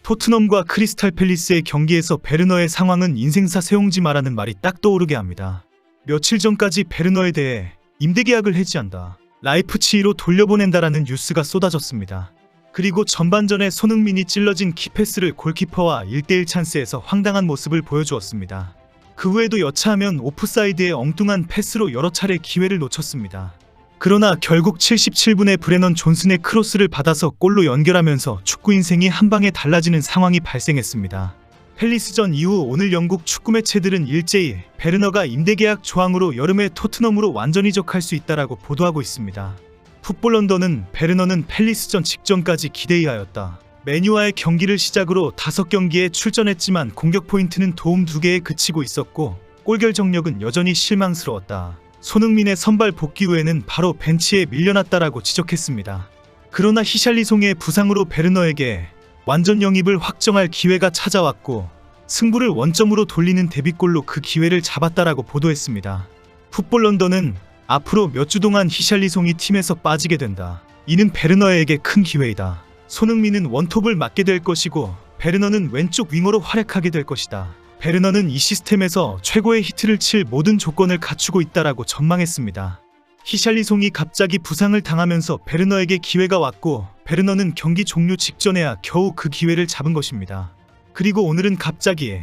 토트넘과 크리스탈 팰리스의 경기에서 베르너의 상황은 인생사 세옹지 마라는 말이 딱 떠오르게 합니다. 며칠 전까지 베르너에 대해 임대계약을 해지한다, 라이프치히로 돌려보낸다라는 뉴스가 쏟아졌습니다. 그리고 전반전에 손흥민이 찔러진 키패스를 골키퍼와 1대1 찬스에서 황당한 모습을 보여주었습니다. 그 후에도 여차하면 오프사이드의 엉뚱한 패스로 여러 차례 기회를 놓쳤습니다. 그러나 결국 77분에 브레넌 존슨의 크로스를 받아서 골로 연결하면서 축구 인생이 한방에 달라지는 상황이 발생했습니다. 팰리스전 이후 오늘 영국 축구 매체들은 일제히 베르너가 임대계약 조항으로 여름에 토트넘으로 완전 이적할 수 있다라고 보도하고 있습니다. 풋볼 런던은 베르너는 팰리스전 직전까지 기대의하였다, 맨유와의 경기를 시작으로 5경기에 출전했지만 공격 포인트는 도움 2개에 그치고 있었고 골 결정력은 여전히 실망스러웠다, 손흥민의 선발 복귀 후에는 바로 벤치에 밀려났다라고 지적했습니다. 그러나 히샬리송의 부상으로 베르너에게 완전 영입을 확정할 기회가 찾아왔고 승부를 원점으로 돌리는 데뷔골로 그 기회를 잡았다라고 보도했습니다. 풋볼 런던은 앞으로 몇 주 동안 히샬리송이 팀에서 빠지게 된다, 이는 베르너에게 큰 기회이다, 손흥민은 원톱을 맡게 될 것이고 베르너는 왼쪽 윙어로 활약하게 될 것이다, 베르너는 이 시스템에서 최고의 히트를 칠 모든 조건을 갖추고 있다라고 전망했습니다. 히샬리송이 갑자기 부상을 당하면서 베르너에게 기회가 왔고 베르너는 경기 종료 직전에야 겨우 그 기회를 잡은 것입니다. 그리고 오늘은 갑자기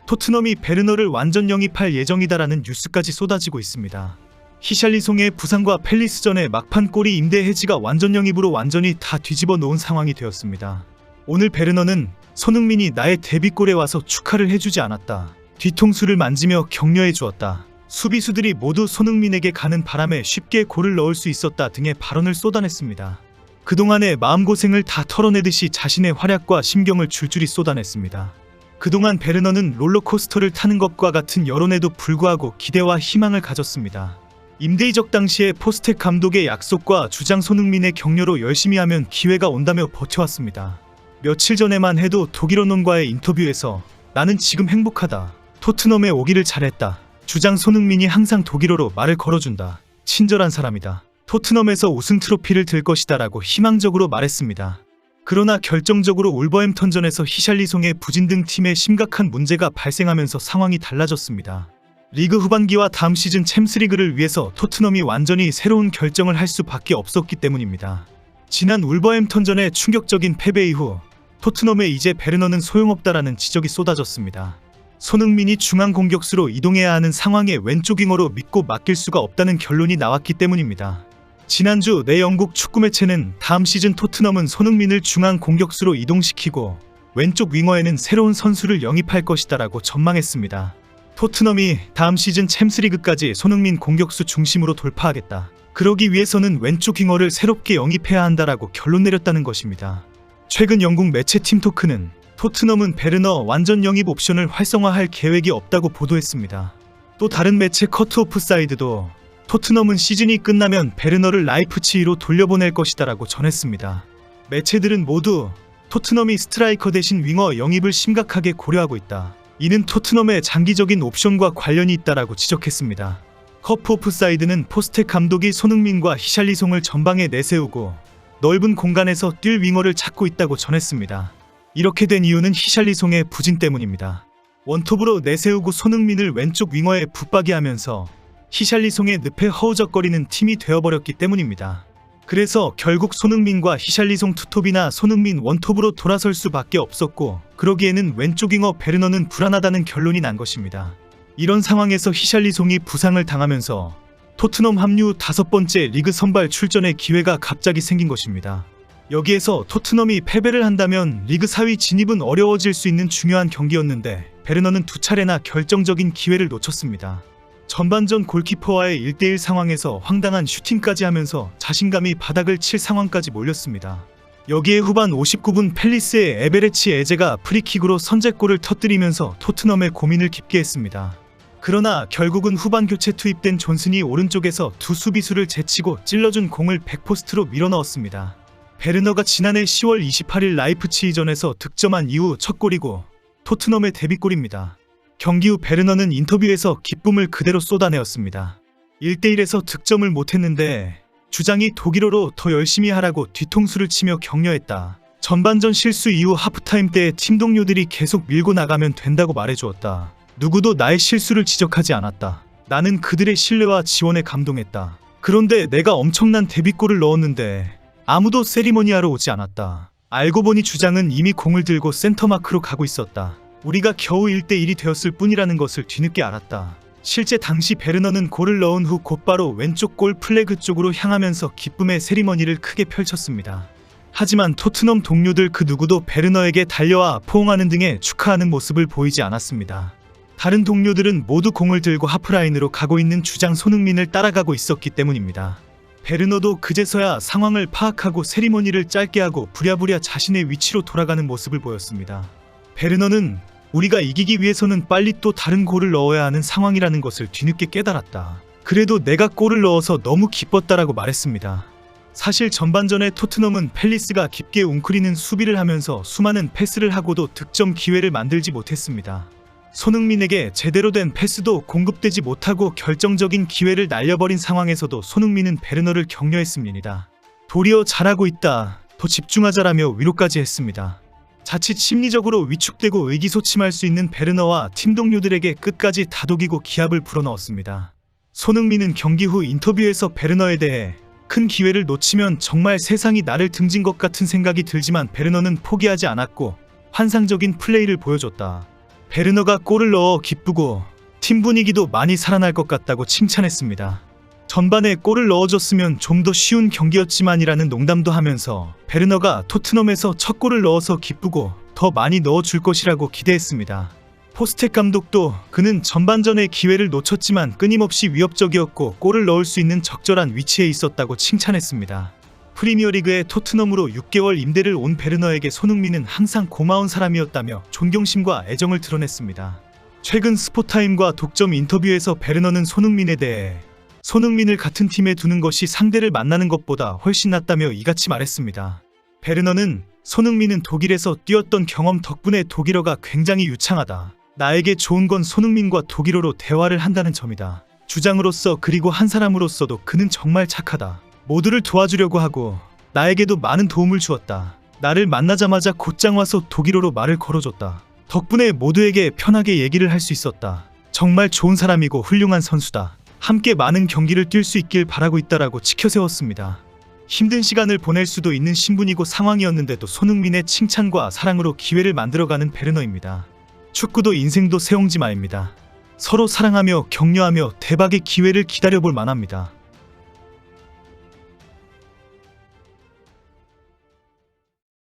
토트넘이 베르너를 완전 영입할 예정이다라는 뉴스까지 쏟아지고 있습니다. 히샬리송의 부상과 팰리스전의 막판 골이 임대 해지가 완전 영입으로 완전히 다 뒤집어 놓은 상황이 되었습니다. 오늘 베르너는 손흥민이 나의 데뷔골에 와서 축하를 해주지 않았다, 뒤통수를 만지며 격려해 주었다, 수비수들이 모두 손흥민에게 가는 바람에 쉽게 골을 넣을 수 있었다 등의 발언을 쏟아냈습니다. 그동안의 마음고생을 다 털어내듯이 자신의 활약과 심경을 줄줄이 쏟아냈습니다. 그동안 베르너는 롤러코스터를 타는 것과 같은 여론에도 불구하고 기대와 희망을 가졌습니다. 임대 이적 당시에 포스텍 감독의 약속과 주장 손흥민의 격려로 열심히 하면 기회가 온다며 버텨왔습니다. 며칠 전에만 해도 독일 언론과의 인터뷰에서 나는 지금 행복하다, 토트넘에 오기를 잘했다, 주장 손흥민이 항상 독일어로 말을 걸어준다, 친절한 사람이다, 토트넘에서 우승 트로피를 들 것이다 라고 희망적으로 말했습니다. 그러나 결정적으로 울버햄턴전에서 히샬리송의 부진 등 팀에 심각한 문제가 발생하면서 상황이 달라졌습니다. 리그 후반기와 다음 시즌 챔스리그를 위해서 토트넘이 완전히 새로운 결정을 할 수밖에 없었기 때문입니다. 지난 울버햄턴전의 충격적인 패배 이후 토트넘에 이제 베르너는 소용없다라는 지적이 쏟아졌습니다. 손흥민이 중앙 공격수로 이동해야 하는 상황에 왼쪽 윙어로 믿고 맡길 수가 없다는 결론이 나왔기 때문입니다. 지난주 내 영국 축구 매체는 다음 시즌 토트넘은 손흥민을 중앙 공격수로 이동시키고 왼쪽 윙어에는 새로운 선수를 영입할 것이다라고 전망했습니다. 토트넘이 다음 시즌 챔스리그까지 손흥민 공격수 중심으로 돌파하겠다, 그러기 위해서는 왼쪽 윙어를 새롭게 영입해야 한다라고 결론 내렸다는 것입니다. 최근 영국 매체 팀토크는 토트넘은 베르너 완전 영입 옵션을 활성화할 계획이 없다고 보도했습니다. 또 다른 매체 커트 오프 사이드도 토트넘은 시즌이 끝나면 베르너를 라이프치히로 돌려보낼 것이다라고 전했습니다. 매체들은 모두 토트넘이 스트라이커 대신 윙어 영입을 심각하게 고려하고 있다, 이는 토트넘의 장기적인 옵션과 관련이 있다라고 지적했습니다. 커프 오프 사이드는 포스텍 감독이 손흥민과 히샬리송을 전방에 내세우고 넓은 공간에서 뛸 윙어를 찾고 있다고 전했습니다. 이렇게 된 이유는 히샬리송의 부진 때문입니다. 원톱으로 내세우고 손흥민을 왼쪽 윙어에 붙박이 하면서 히샬리송의 늪에 허우적거리는 팀이 되어버렸기 때문입니다. 그래서 결국 손흥민과 히샬리송 투톱이나 손흥민 원톱으로 돌아설 수밖에 없었고 그러기에는 왼쪽 윙어 베르너는 불안하다는 결론이 난 것입니다. 이런 상황에서 히샬리송이 부상을 당하면서 토트넘 합류 5번째 리그 선발 출전의 기회가 갑자기 생긴 것입니다. 여기에서 토트넘이 패배를 한다면 리그 4위 진입은 어려워질 수 있는 중요한 경기였는데 베르너는 2차례나 결정적인 기회를 놓쳤습니다. 전반전 골키퍼와의 1대1 상황에서 황당한 슈팅까지 하면서 자신감이 바닥을 칠 상황까지 몰렸습니다. 여기에 후반 59분 팰리스의 에베레치 에제가 프리킥으로 선제골을 터뜨리면서 토트넘의 고민을 깊게 했습니다. 그러나 결국은 후반 교체 투입된 존슨이 오른쪽에서 두 수비수를 제치고 찔러준 공을 백포스트로 밀어넣었습니다. 베르너가 지난해 10월 28일 라이프치히전에서 득점한 이후 첫 골이고 토트넘의 데뷔골입니다. 경기 후 베르너는 인터뷰에서 기쁨을 그대로 쏟아내었습니다. 1대1에서 득점을 못했는데 주장이 독일어로 더 열심히 하라고 뒤통수를 치며 격려했다. 전반전 실수 이후 하프타임 때 팀 동료들이 계속 밀고 나가면 된다고 말해주었다. 누구도 나의 실수를 지적하지 않았다. 나는 그들의 신뢰와 지원에 감동했다. 그런데 내가 엄청난 데뷔골을 넣었는데 아무도 세리머니하러 오지 않았다. 알고 보니 주장은 이미 공을 들고 센터마크로 가고 있었다. 우리가 겨우 1대1이 되었을 뿐이라는 것을 뒤늦게 알았다. 실제 당시 베르너는 골을 넣은 후 곧바로 왼쪽 골 플래그 쪽으로 향하면서 기쁨의 세리머니를 크게 펼쳤습니다. 하지만 토트넘 동료들 그 누구도 베르너에게 달려와 포옹하는 등의 축하하는 모습을 보이지 않았습니다. 다른 동료들은 모두 공을 들고 하프라인으로 가고 있는 주장 손흥민을 따라가고 있었기 때문입니다. 베르너도 그제서야 상황을 파악하고 세리머니를 짧게 하고 부랴부랴 자신의 위치로 돌아가는 모습을 보였습니다. 베르너는 우리가 이기기 위해서는 빨리 또 다른 골을 넣어야 하는 상황이라는 것을 뒤늦게 깨달았다. 그래도 내가 골을 넣어서 너무 기뻤다라고 말했습니다. 사실 전반전에 토트넘은 팰리스가 깊게 웅크리는 수비를 하면서 수많은 패스를 하고도 득점 기회를 만들지 못했습니다. 손흥민에게 제대로 된 패스도 공급되지 못하고 결정적인 기회를 날려버린 상황에서도 손흥민은 베르너를 격려했습니다. 도리어 잘하고 있다, 더 집중하자라며 위로까지 했습니다. 자칫 심리적으로 위축되고 의기소침할 수 있는 베르너와 팀 동료들에게 끝까지 다독이고 기합을 불어넣었습니다. 손흥민은 경기 후 인터뷰에서 베르너에 대해 큰 기회를 놓치면 정말 세상이 나를 등진 것 같은 생각이 들지만 베르너는 포기하지 않았고 환상적인 플레이를 보여줬다. 베르너가 골을 넣어 기쁘고 팀 분위기도 많이 살아날 것 같다고 칭찬했습니다. 전반에 골을 넣어줬으면 좀 더 쉬운 경기였지만이라는 농담도 하면서 베르너가 토트넘에서 첫 골을 넣어서 기쁘고 더 많이 넣어줄 것이라고 기대했습니다. 포스텍 감독도 그는 전반전에 기회를 놓쳤지만 끊임없이 위협적이었고 골을 넣을 수 있는 적절한 위치에 있었다고 칭찬했습니다. 프리미어리그에 토트넘으로 6개월 임대를 온 베르너에게 손흥민은 항상 고마운 사람이었다며 존경심과 애정을 드러냈습니다. 최근 스포타임과 독점 인터뷰에서 베르너는 손흥민에 대해 손흥민을 같은 팀에 두는 것이 상대를 만나는 것보다 훨씬 낫다며 이같이 말했습니다. 베르너는 손흥민은 독일에서 뛰었던 경험 덕분에 독일어가 굉장히 유창하다. 나에게 좋은 건 손흥민과 독일어로 대화를 한다는 점이다. 주장으로서 그리고 한 사람으로서도 그는 정말 착하다. 모두를 도와주려고 하고 나에게도 많은 도움을 주었다. 나를 만나자마자 곧장 와서 독일어로 말을 걸어줬다. 덕분에 모두에게 편하게 얘기를 할 수 있었다. 정말 좋은 사람이고 훌륭한 선수다. 함께 많은 경기를 뛸 수 있길 바라고 있다라고 지켜세웠습니다. 힘든 시간을 보낼 수도 있는 신분이고 상황이었는데도 손흥민의 칭찬과 사랑으로 기회를 만들어가는 베르너입니다. 축구도 인생도 세옹지마입니다. 서로 사랑하며 격려하며 대박의 기회를 기다려볼 만합니다.